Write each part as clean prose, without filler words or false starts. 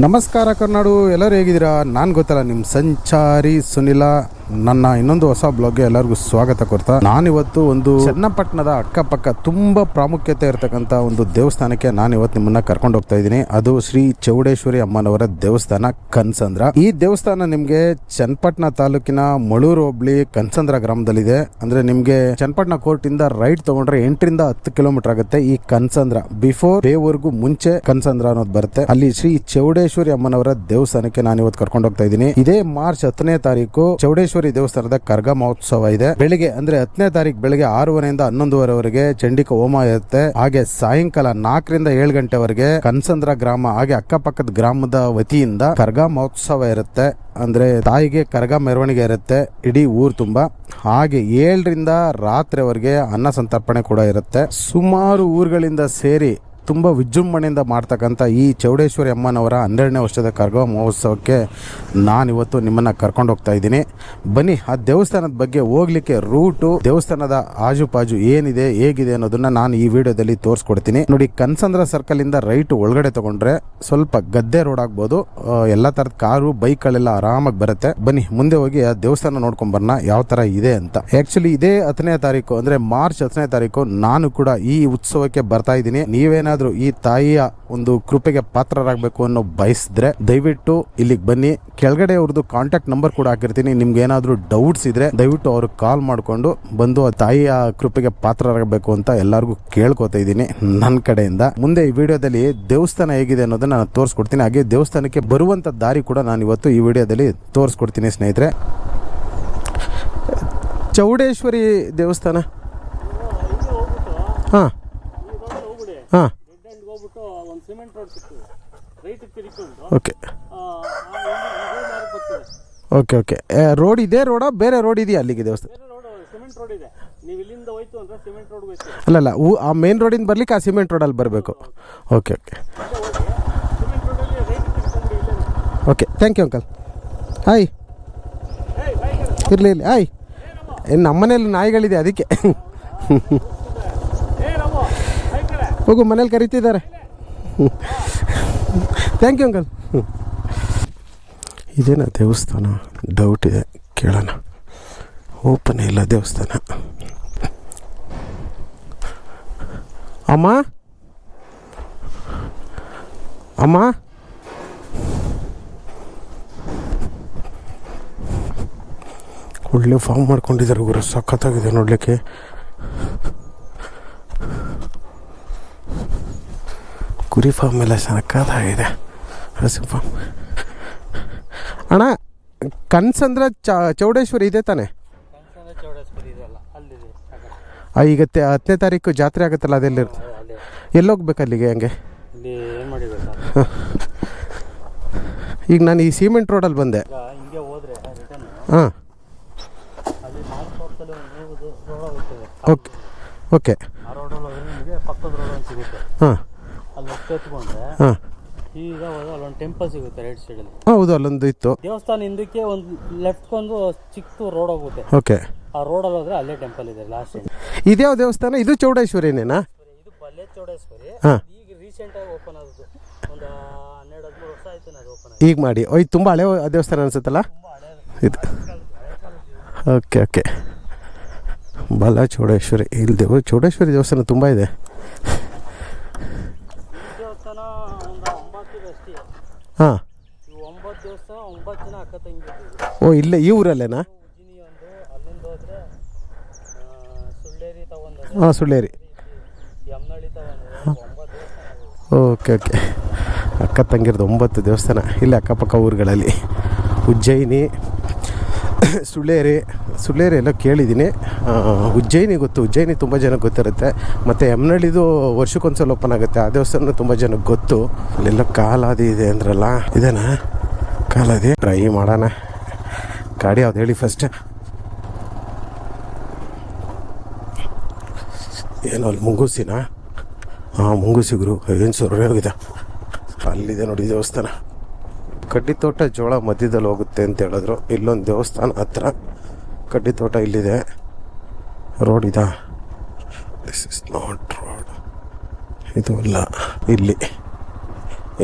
ನಮಸ್ಕಾರ ಕರ್ನಾಡು, ಎಲ್ಲರೂ ಹೇಗಿದ್ದೀರಾ? ನಾನು ಗೊತ್ತಲ್ಲ ನಿಮ್ಮ ಸಂಚಾರಿ ಸುನಿಲ. ನನ್ನ ಇನ್ನೊಂದು ಹೊಸ ಬ್ಲಾಗ್ಗೆ ಎಲ್ಲರಿಗೂ ಸ್ವಾಗತ ಕೊಡ್ತಾ, ನಾನಿವತ್ತು ಒಂದು ಚನ್ನಪಟ್ಟಣದ ಅಕ್ಕಪಕ್ಕ ತುಂಬ ಪ್ರಾಮುಖ್ಯತೆ ಇರತಕ್ಕಂಥ ಒಂದು ದೇವಸ್ಥಾನಕ್ಕೆ ನಾನಿವತ್ತು ನಿಮ್ಮನ್ನ ಕರ್ಕೊಂಡು ಹೋಗ್ತಾ ಇದ್ದೀನಿ. ಅದು ಶ್ರೀ ಚೌಡೇಶ್ವರಿ ಅಮ್ಮನವರ ದೇವಸ್ಥಾನ ಕನ್ಸಂದ್ರ. ಈ ದೇವಸ್ಥಾನ ನಿಮಗೆ ಚನ್ನಪಟ್ಟಣ ತಾಲೂಕಿನ ಮಳೂರು ಹೋಬಳಿ ಕನ್ಸಂದ್ರ ಗ್ರಾಮದಲ್ಲಿದೆ. ಅಂದ್ರೆ ನಿಮಗೆ ಚನ್ನಪಟ್ಟಣ ಕೋರ್ಟ್ ಇಂದ ರೈಟ್ ತಗೊಂಡ್ರೆ 8ರಿಂದ 10 ಕಿಲೋಮೀಟರ್ ಆಗುತ್ತೆ. ಈ ಕನ್ಸಂದ್ರ ಬಿಫೋರ್ ಬೇವರ್ಗೂ ಮುಂಚೆ ಕನ್ಸಂದ್ರ ಅನ್ನೋದು ಬರುತ್ತೆ. ಅಲ್ಲಿ ಶ್ರೀ ಚೌಡೇಶ್ವರಿ ಅಮ್ಮನವರ ದೇವಸ್ಥಾನಕ್ಕೆ ನಾನು ಇವತ್ತು ಕರ್ಕೊಂಡು ಹೋಗ್ತಾ ಇದ್ದೀನಿ. ಇದೇ ಮಾರ್ಚ್ 10ನೇ ತಾರೀಕು ಚೌಡೇಶ್ವರಿ ದೇವಸ್ಥಾನದ ಕರ್ಗ ಮಹೋತ್ಸವ ಇದೆ. ಬೆಳಿಗ್ಗೆ ಅಂದ್ರೆ 10ನೇ ತಾರೀಕು ಬೆಳಿಗ್ಗೆ 6:30 ಇಂದ 11:30ವರೆಗೆ ಚಂಡಿಕ ಹೋಮ ಇರುತ್ತೆ. ಹಾಗೆ ಸಾಯಂಕಾಲ 4ರಿಂದ 7 ಗಂಟೆವರೆಗೆ ಕನ್ಸಂದ್ರ ಗ್ರಾಮ ಹಾಗೆ ಅಕ್ಕಪಕ್ಕದ ಗ್ರಾಮದ ವತಿಯಿಂದ ಕರ್ಗ ಮಹೋತ್ಸವ ಇರುತ್ತೆ. ಅಂದ್ರೆ ತಾಯಿಗೆ ಕರ್ಗ ಮೆರವಣಿಗೆ ಇರುತ್ತೆ ಇಡೀ ಊರು ತುಂಬಾ. ಹಾಗೆ 7ರಿಂದ ರಾತ್ರಿವರೆಗೆ ಅನ್ನ ಸಂತರ್ಪಣೆ ಕೂಡ ಇರುತ್ತೆ. ಸುಮಾರು ಊರುಗಳಿಂದ ಸೇರಿ ತುಂಬ ವಿಜೃಂಭಣೆಯಿಂದ ಮಾಡ್ತಕ್ಕಂಥ ಈ ಚೌಡೇಶ್ವರಿ ಅಮ್ಮನವರ 12ನೇ ವರ್ಷದ ಕರ್ಗ ಮಹೋತ್ಸವಕ್ಕೆ ನಾನಿವತ್ತು ನಿಮ್ಮನ್ನು ಕರ್ಕೊಂಡು ಹೋಗ್ತಾ ಇದ್ದೀನಿ. ಬನ್ನಿ, ಆ ದೇವಸ್ಥಾನದ ಬಗ್ಗೆ ಹೋಗ್ಲಿಕ್ಕೆ ರೂಟು, ದೇವಸ್ಥಾನದ ಆಜುಪಾಜು ಏನಿದೆ ಹೇಗಿದೆ ಅನ್ನೋದನ್ನ ನಾನು ಈ ವಿಡಿಯೋದಲ್ಲಿ ತೋರಿಸ್ಕೊಡ್ತೀನಿ. ನೋಡಿ, ಕನ್ಸಂದ್ರ ಸರ್ಕಲ್ ಇಂದ ರೈಟ್ ಒಳಗಡೆ ತಗೊಂಡ್ರೆ ಸ್ವಲ್ಪ ಗದ್ದೆ ರೋಡ್ ಆಗ್ಬೋದು. ಎಲ್ಲ ಥರದ ಕಾರು ಬೈಕ್ಗಳೆಲ್ಲ ಆರಾಮಾಗಿ ಬರುತ್ತೆ. ಬನ್ನಿ ಮುಂದೆ ಹೋಗಿ ಆ ದೇವಸ್ಥಾನ ನೋಡ್ಕೊಂಡ್ ಬರೋಣ ಯಾವ ಥರ ಇದೆ ಅಂತ. ಆ್ಯಕ್ಚುಲಿ ಇದೇ 10ನೇ ತಾರೀಕು ಅಂದರೆ ಮಾರ್ಚ್ 10ನೇ ತಾರೀಕು ನಾನು ಕೂಡ ಈ ಉತ್ಸವಕ್ಕೆ ಬರ್ತಾ ಇದ್ದೀನಿ. ನೀವೇನಾದರೂ ಈ ತಾಯಿಯ ಒಂದು ಕೃಪೆಗೆ ಪಾತ್ರರಾಗಬೇಕು ಅನ್ನೋ ಬಯಸಿದ್ರೆ ದಯವಿಟ್ಟು ಇಲ್ಲಿಗೆ ಬನ್ನಿ. ಕೆಳಗಡೆ ಅವ್ರದ್ದು ಕಾಂಟ್ಯಾಕ್ಟ್ ನಂಬರ್ ಕೂಡ ಹಾಕಿರ್ತೀನಿ. ನಿಮ್ಗೆ ಏನಾದರೂ ಡೌಟ್ಸ್ ಇದ್ರೆ ದಯವಿಟ್ಟು ಅವ್ರಿಗೆ ಕಾಲ್ ಮಾಡಿಕೊಂಡು ಬಂದು ಆ ತಾಯಿಯ ಕೃಪೆಗೆ ಪಾತ್ರರಾಗಬೇಕು ಅಂತ ಎಲ್ಲರಿಗೂ ಕೇಳ್ಕೊತಾ ಇದ್ದೀನಿ ನನ್ನ ಕಡೆಯಿಂದ. ಮುಂದೆ ಈ ವಿಡಿಯೋದಲ್ಲಿ ದೇವಸ್ಥಾನ ಹೇಗಿದೆ ಅನ್ನೋದನ್ನ ನಾನು ತೋರಿಸ್ಕೊಡ್ತೀನಿ. ಹಾಗೆ ದೇವಸ್ಥಾನಕ್ಕೆ ಬರುವಂಥ ದಾರಿ ಕೂಡ ನಾನು ಇವತ್ತು ಈ ವಿಡಿಯೋದಲ್ಲಿ ತೋರಿಸ್ಕೊಡ್ತೀನಿ ಸ್ನೇಹಿತರೆ. ಚೌಡೇಶ್ವರಿ ದೇವಸ್ಥಾನ ಹಾಂ ಹಾಂ ಓಕೆ ಓಕೆ ಓಕೆ. ರೋಡ್ ಇದೆ, ರೋಡ ಬೇರೆ ರೋಡ್ ಇದೆಯಾ ಅಲ್ಲಿಗೆ ದೇವಸ್ಥಾನ? ಅಲ್ಲಲ್ಲ, ಆ ಮೇನ್ ರೋಡಿಂದ ಬರ್ಲಿಕ್ಕೆ ಆ ಸಿಮೆಂಟ್ ರೋಡಲ್ಲಿ ಬರಬೇಕು. Okay okay okay, thank you uncle. Hi, ಇರಲಿ ಇರಲಿ. ಹಾಯ್, ನಮ್ಮ ಮನೇಲಿ ನಾಯಿಗಳಿದೆ ಅದಕ್ಕೆ. ಹೋಗು, ಮನೇಲಿ ಕರೀತಿದ್ದಾರೆ. Thank you uncle. ಇದೇನಾ ದೇವಸ್ಥಾನ? ಡೌಟ್ ಇದೆ, ಕೇಳೋಣ. ಓಪನ್ ಇಲ್ಲ ದೇವಸ್ಥಾನ. ಅಮ್ಮ ಅಮ್ಮ, ಒಳ್ಳೆ ಫಾರ್ಮ್ ಮಾಡ್ಕೊಂಡಿದ್ದಾರೆ ಗುರು, ಸಖತ್ತಾಗಿದೆ ನೋಡಲಿಕ್ಕೆ. ಕುರಿ ಫಾರ್ಮ್ ಎಲ್ಲ ಸಖತ್ತಾಗಿದೆ. ಹಸು ಫಾರ್ಮ್. ಅಣ್ಣ, ಕನ್ಸಂದ್ರ ಚೌಡೇಶ್ವರಿ ಇದೆ ತಾನೆ? ಈಗ 10ನೇ ತಾರೀಕು ಜಾತ್ರೆ ಆಗುತ್ತಲ್ಲ, ಅದೆಲ್ಲ ಎಲ್ಲೋಗ್ಬೇಕು ಅಲ್ಲಿಗೆ? ಹಂಗೆ ಈಗ ನಾನು ಈ ಸಿಮೆಂಟ್ ರೋಡಲ್ಲಿ ಬಂದೆ. ಹಾಂ ಓಕೆ ಓಕೆ ಹಾಂ ಹಾಂ. ಈಗ ಅಲ್ಲೊಂದು ಟೆಂಪಲ್ ಸಿಗುತ್ತೆ ರೈಟ್ ಸೈಡಲ್ಲಿ. ಹೌದು, ಅಲ್ಲೊಂದು ಇತ್ತು ದೇವಸ್ಥಾನ. ಹಿಂದಕ್ಕೆ ಒಂದು ಲೆಫ್ಟ್ಗೊಂದು ಚಿಕ್ಕ ರೋಡ್ ಹೋಗುತ್ತೆ. ಓಕೆ, ಆ ರೋಡಲ್ಲಿ ಹೋದ್ರೆ ಅಲ್ಲೇ ಟೆಂಪಲ್ ಇದೆ ಲಾಸ್ಟ್. ಇದ್ಯಾವ ದೇವಸ್ಥಾನ? ಇದು ಚೌಡೇಶ್ವರಿನೇನಾ? ಇದು ಬಲ್ಲೆ ಚೌಡೇಶ್ವರಿ. ಈಗ ರೀಸೆಂಟ್ ಆಗಿ ಓಪನ್ ಆದದ್ದು, ಒಂದು 12-13 ವರ್ಷ ಆಯ್ತು ಅದು ಓಪನ್ ಆಗಿ. ಈಗ ಮಾಡಿ. ಇದು ತುಂಬ ಹಳೆ ದೇವಸ್ಥಾನ ಅನ್ಸುತ್ತಲ್ಲ ಇದು. ಓಕೆ ಓಕೆ, ಬಲ ಚೌಡೇಶ್ವರಿ. ಇಲ್ಲಿ ಚೌಡೇಶ್ವರಿ ದೇವಸ್ಥಾನ ತುಂಬ ಇದೆ. ದೇವಸ್ಥಾನ ಒಂದು 9 ಅಷ್ಟೇ. ಹಾಂ, 9 ದೇವಸ್ಥಾನ, 9 ಜನ ಅಕ್ಕ ತಂಗಿ. ಓ, ಇಲ್ಲೇ ಈ ಊರಲ್ಲೇನಾ? ಉಜ್ಜಿನಿ ಒಂದು, ಅಲ್ಲಿಂದ ಹೋದ್ರೆ ಸುಳ್ಳೇರಿ ತಗೊಂಡ್ರೆ. ಹಾಂ, ಸುಳ್ಳೇರಿ, ಯಮನಹಳ್ಳಿ ತಗೊಂಡ್ರೆ 9 ದೇವಸ್ಥಾನ. Okay okay. ಅಕ್ಕ ತಂಗಿರ್ದು 9 ದೇವಸ್ಥಾನ ಇಲ್ಲಿ ಅಕ್ಕಪಕ್ಕ ಊರುಗಳಲ್ಲಿ. ಉಜ್ಜಯಿನಿ, ಸುಳ್ಳೇರಿ ಎಲ್ಲ ಕೇಳಿದ್ದೀನಿ. ಉಜ್ಜಯಿನಿ ಗೊತ್ತು, ಉಜ್ಜಯಿನಿ ತುಂಬ ಜನಕ್ಕೆ ಗೊತ್ತಿರುತ್ತೆ. ಮತ್ತು ಯಮನಹಳ್ಳಿದು ವರ್ಷಕ್ಕೊಂದ್ಸಲ ಓಪನ್ ಆಗುತ್ತೆ. ಆ ದೇವಸ್ಥಾನ ತುಂಬ ಜನಕ್ಕೆ ಗೊತ್ತು. ಅಲ್ಲೆಲ್ಲ ಕಾಲಾದಿ ಇದೆ ಅಂದ್ರಲ್ಲ, ಇದೇನಾ ಕಾಲಾದಿ? ಟ್ರೈ ಮಾಡೋಣ. ಗಾಡಿ ಯಾವ್ದು ಹೇಳಿ ಫಸ್ಟ್? ಏನೋ ಅಲ್ಲಿ ಮುಂಗೂಸಿನಾ? ಹಾಂ, ಮುಂಗೂಸಿ ಗುರು. ಏನು ಸುರೇ ಹೋಗಿದೆ. ಅಲ್ಲಿದೆ ನೋಡಿ ದೇವಸ್ಥಾನ. ಕಡ್ಡಿ ತೋಟ ಜೋಳ ಮಧ್ಯದಲ್ಲಿ ಹೋಗುತ್ತೆ ಅಂತ ಹೇಳಿದ್ರು. ಇಲ್ಲೊಂದು ದೇವಸ್ಥಾನ ಹತ್ರ ಕಡ್ಡಿ ತೋಟ ಇಲ್ಲಿದೆ. ರೋಡ್ ಇದಾ? This is not road. ಇದು ಅಲ್ಲ, ಇಲ್ಲಿ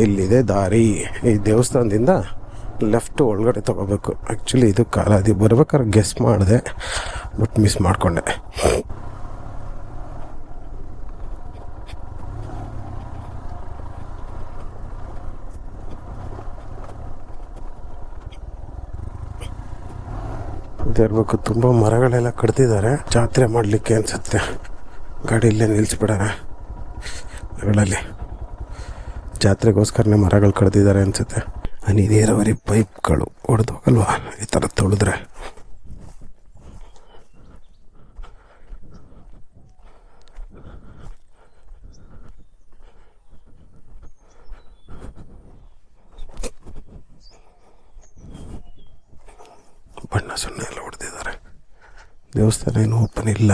ಇಲ್ಲಿದೆ ದಾರಿ. ಈ ದೇವಸ್ಥಾನದಿಂದ ಲೆಫ್ಟ್ ಒಳಗಡೆ ತಗೋಬೇಕು. ಆ್ಯಕ್ಚುಲಿ ಇದು ಕಾಲಾದಿ ಬರ್ಬೇಕಾದ್ರೆ ಗೆಸ್ ಮಾಡಿದೆ, ಬಟ್ ಮಿಸ್ ಮಾಡಿಕೊಂಡೆ. ಇದಿರ್ಬೇಕು. ತುಂಬ ಮರಗಳೆಲ್ಲ ಕಡ್ದಿದ್ದಾರೆ, ಜಾತ್ರೆ ಮಾಡಲಿಕ್ಕೆ ಅನಿಸುತ್ತೆ. ಗಾಡಿ ಇಲ್ಲೇ ನಿಲ್ಲಿಸ್ಬಿಡೋಣ. ಮರಗಳಲ್ಲಿ ಜಾತ್ರೆಗೋಸ್ಕರನೇ ಮರಗಳು ಕಡ್ದಿದ್ದಾರೆ ಅನಿಸುತ್ತೆ. ಹನಿ ನೀರಾವರಿ ಪೈಪ್ಗಳು ಹೊಡೆದು ಹೋಗಲ್ವಾ ಈ ಥರ ತೊಳೆದ್ರೆ. ಬಣ್ಣ ಸುಣ್ಣ ಎಲ್ಲ ಹೊಡೆದಿದ್ದಾರೆ. ದೇವಸ್ಥಾನ ಏನೂ ಓಪನ್ ಇಲ್ಲ.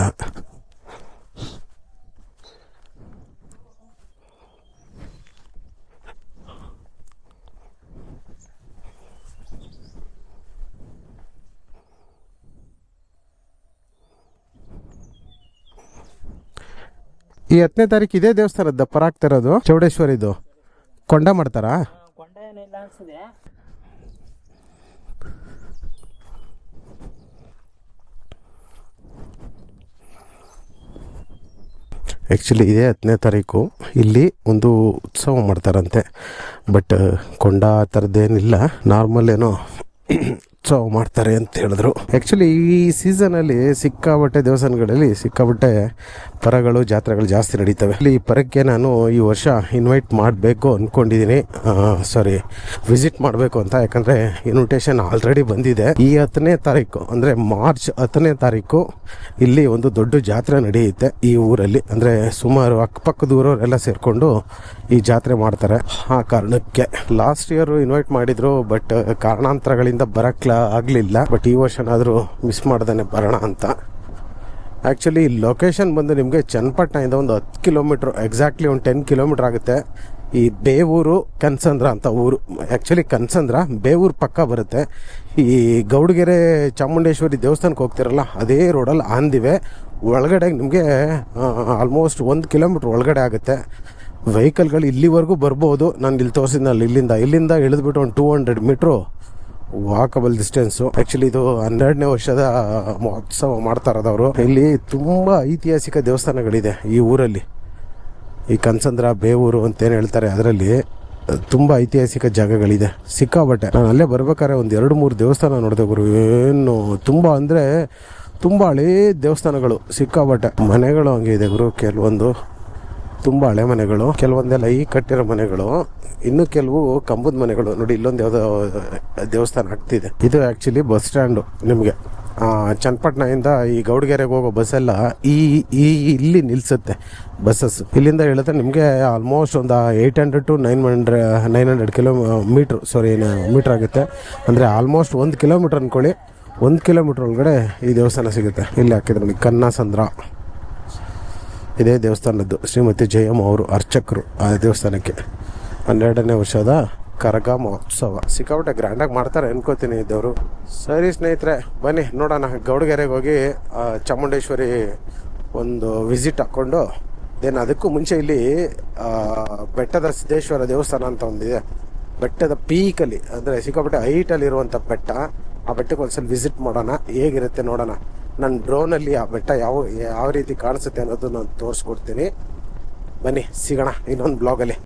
ಈ 10ನೇ ತಾರೀಕು ಇದೇ ದೇವಸ್ಥಾನದ ದಪ್ಪರ ಆಗ್ತಿರೋದು, ಚೌಡೇಶ್ವರಿದು ಕೊಂಡ ಮಾಡ್ತಾರಾ? ಕೊಂಡ ಏನಿಲ್ಲ ಅನ್ಸಿದೆ. ಆ್ಯಕ್ಚುಲಿ ಇದೇ 10ನೇ ತಾರೀಕು ಇಲ್ಲಿ ಒಂದು ಉತ್ಸವ ಮಾಡ್ತಾರಂತೆ. ಬಟ್ ಕೊಂಡ ಆ ಥರದ್ದೇನಿಲ್ಲ, ನಾರ್ಮಲ್ ಏನೋ ಉತ್ಸವ ಮಾಡ್ತಾರೆ ಅಂತ ಹೇಳಿದ್ರು. ಆ್ಯಕ್ಚುಲಿ ಈ ಸೀಸನಲ್ಲಿ ಸಿಕ್ಕಾಬಟ್ಟೆ ದೇವಸ್ಥಾನಗಳಲ್ಲಿ ಸಿಕ್ಕಾಬಟ್ಟೆ ಪರಗಳು ಜಾತ್ರೆಗಳು ಜಾಸ್ತಿ ನಡೀತವೆ. ಇಲ್ಲಿ ಈ ಪರಕ್ಕೆ ನಾನು ಈ ವರ್ಷ ಇನ್ವೈಟ್ ಮಾಡಬೇಕು ಅಂದ್ಕೊಂಡಿದ್ದೀನಿ, ವಿಸಿಟ್ ಮಾಡಬೇಕು ಅಂತ. ಯಾಕಂದರೆ ಇನ್ವಿಟೇಷನ್ ಆಲ್ರೆಡಿ ಬಂದಿದೆ. ಈ 10ನೇ ತಾರೀಕು ಅಂದರೆ ಮಾರ್ಚ್ 10ನೇ ತಾರೀಕು ಇಲ್ಲಿ ಒಂದು ದೊಡ್ಡ ಜಾತ್ರೆ ನಡೆಯುತ್ತೆ ಈ ಊರಲ್ಲಿ. ಅಂದರೆ ಸುಮಾರು ಅಕ್ಕಪಕ್ಕದ ಊರವರೆಲ್ಲ ಸೇರಿಕೊಂಡು ಈ ಜಾತ್ರೆ ಮಾಡ್ತಾರೆ. ಆ ಕಾರಣಕ್ಕೆ ಲಾಸ್ಟ್ ಇಯರ್ ಇನ್ವೈಟ್ ಮಾಡಿದ್ರು, ಬಟ್ ಕಾರಣಾಂತರಗಳಿಂದ ಆಗಲಿಲ್ಲ. ಬಟ್ ಈ ವರ್ಷನಾದರೂ ಮಿಸ್ ಮಾಡ್ದೇ ಬರೋಣ ಅಂತ. ಆ್ಯಕ್ಚುಲಿ ಲೊಕೇಶನ್ ಬಂದು ನಿಮಗೆ ಚನ್ನಪಟ್ಟಣದಿಂದ ಒಂದು 10 ಕಿಲೋಮೀಟ್ರ್, ಎಕ್ಸಾಕ್ಟ್ಲಿ ಒಂದು 10 ಕಿಲೋಮೀಟ್ರ್ ಆಗುತ್ತೆ. ಈ ಬೇವೂರು ಕನಸಂದ್ರ ಅಂತ ಊರು. ಆ್ಯಕ್ಚುಲಿ ಕನಸಂದ್ರ ಬೇವೂರು ಪಕ್ಕ ಬರುತ್ತೆ. ಈ ಗೌಡಗೆರೆ ಚಾಮುಂಡೇಶ್ವರಿ ದೇವಸ್ಥಾನಕ್ಕೆ ಹೋಗ್ತಿರಲ್ಲ, ಅದೇ ರೋಡಲ್ಲಿ ಆಂದಿವೆ ಒಳಗಡೆ ನಿಮಗೆ ಆಲ್ಮೋಸ್ಟ್ 1 ಕಿಲೋಮೀಟ್ರ್ ಒಳಗಡೆ ಆಗುತ್ತೆ. ವೆಹಿಕಲ್ಗಳು ಇಲ್ಲಿವರೆಗೂ ಬರ್ಬೋದು. ನಾನು ಇಲ್ಲಿ ತೋರಿಸಿದ್ನಲ್ಲ, ಇಲ್ಲಿಂದ ಇಳಿದ್ಬಿಟ್ಟು ಒಂದು 200 ಮೀಟ್ರು ವಾಕಬಲ್ ಡಿಸ್ಟೆನ್ಸು. ಆ್ಯಕ್ಚುಲಿ ಇದು 12ನೇ ವರ್ಷದ ಮಹೋತ್ಸವ ಮಾಡ್ತಾ ಇರೋದವರು. ಇಲ್ಲಿ ತುಂಬ ಐತಿಹಾಸಿಕ ದೇವಸ್ಥಾನಗಳಿದೆ ಈ ಊರಲ್ಲಿ. ಈ ಕನಸಂದ್ರ ಬೇವೂರು ಅಂತೇನು ಹೇಳ್ತಾರೆ, ಅದರಲ್ಲಿ ತುಂಬ ಐತಿಹಾಸಿಕ ಜಾಗಗಳಿದೆ ಸಿಕ್ಕಾಬಟ್ಟೆ. ನಾನು ಅಲ್ಲೇ ಬರ್ಬೇಕಾದ್ರೆ ಒಂದು 2-3 ದೇವಸ್ಥಾನ ನೋಡಿದೆ ಗುರು. ಏನು ತುಂಬ ಅಂದರೆ ತುಂಬ ಹಳೇ ದೇವಸ್ಥಾನಗಳು ಸಿಕ್ಕಾಬಟ್ಟೆ. ಮನೆಗಳು ಹಂಗೆ ಇದೆ ಗುರು. ಕೆಲವೊಂದು ತುಂಬ ಹಳೆ ಮನೆಗಳು, ಕೆಲವೊಂದೆಲ್ಲ ಈ ಕಟ್ಟಿರೋ ಮನೆಗಳು, ಇನ್ನು ಕೆಲವು ಕಂಬದ ಮನೆಗಳು. ನೋಡಿ ಇಲ್ಲೊಂದು ಯಾವುದೋ ದೇವಸ್ಥಾನ ಆಗ್ತಿದೆ. ಇದು ಆ್ಯಕ್ಚುಲಿ ಬಸ್ ಸ್ಟ್ಯಾಂಡು. ನಿಮಗೆ ಚನ್ನಪಟ್ಟಣದಿಂದ ಈ ಗೌಡಗೆರೆಗೆ ಹೋಗೋ ಬಸ್ಸೆಲ್ಲ ಇಲ್ಲಿ ನಿಲ್ಲಿಸುತ್ತೆ ಬಸ್ಸಸ್. ಇಲ್ಲಿಂದ ಹೇಳಿದ್ರೆ ನಿಮಗೆ ಆಲ್ಮೋಸ್ಟ್ ಒಂದು 800 to 900 ಮೀಟ್ರ್ ಆಗುತ್ತೆ. ಅಂದರೆ ಆಲ್ಮೋಸ್ಟ್ 1 ಕಿಲೋಮೀಟ್ರ್ ಅಂದ್ಕೊಳ್ಳಿ. 1 ಕಿಲೋಮೀಟ್ರ್ ಒಳಗಡೆ ಈ ದೇವಸ್ಥಾನ ಸಿಗುತ್ತೆ. ಇಲ್ಲಿ ಹಾಕಿದ್ರು ನೋಡಿ ಕನ್ನಸಂದ್ರ. ಇದೇ ದೇವಸ್ಥಾನದ್ದು ಶ್ರೀಮತಿ ಜಯಮ್ಮ ಅವರು ಅರ್ಚಕರು ಆ ದೇವಸ್ಥಾನಕ್ಕೆ. 12ನೇ ವರ್ಷದ ಕರಗ ಮಹೋತ್ಸವ ಸಿಕ್ಕಾಪಟ್ಟೆ ಗ್ರ್ಯಾಂಡಾಗಿ ಮಾಡ್ತಾರೆ ಅನ್ಕೋತೀನಿ ಇದ್ದವರು. ಸರಿ ಸ್ನೇಹಿತರೆ, ಬನ್ನಿ ನೋಡೋಣ. ಗೌಡಗೆರೆಗೆ ಹೋಗಿ ಚಾಮುಂಡೇಶ್ವರಿ ಒಂದು ವಿಸಿಟ್ ಹಾಕ್ಕೊಂಡು ದೆನ್ ಅದಕ್ಕೂ ಮುಂಚೆ ಇಲ್ಲಿ ಬೆಟ್ಟದ ಸಿದ್ದೇಶ್ವರ ದೇವಸ್ಥಾನ ಅಂತ ಒಂದಿದೆ. ಬೆಟ್ಟದ ಪೀಕಲ್ಲಿ, ಅಂದರೆ ಸಿಕ್ಕಾಪಟ್ಟೆ ಹೈಟಲ್ಲಿರುವಂಥ ಬೆಟ್ಟ. ಆ ಬೆಟ್ಟಕ್ಕೆ ಒಂದ್ಸಲ ವಿಸಿಟ್ ಮಾಡೋಣ, ಹೇಗಿರುತ್ತೆ ನೋಡೋಣ. ನನ್ನ ಡ್ರೋನಲ್ಲಿ ಆ ಬೆಟ್ಟ ಯಾವ ರೀತಿ ಕಾಣಿಸುತ್ತೆ ಅನ್ನೋದು ನಾನು ತೋರಿಸ್ಕೊಡ್ತೀನಿ. ಬನ್ನಿ ಸಿಗೋಣ ಇನ್ನೊಂದು ಬ್ಲಾಗಲ್ಲಿ.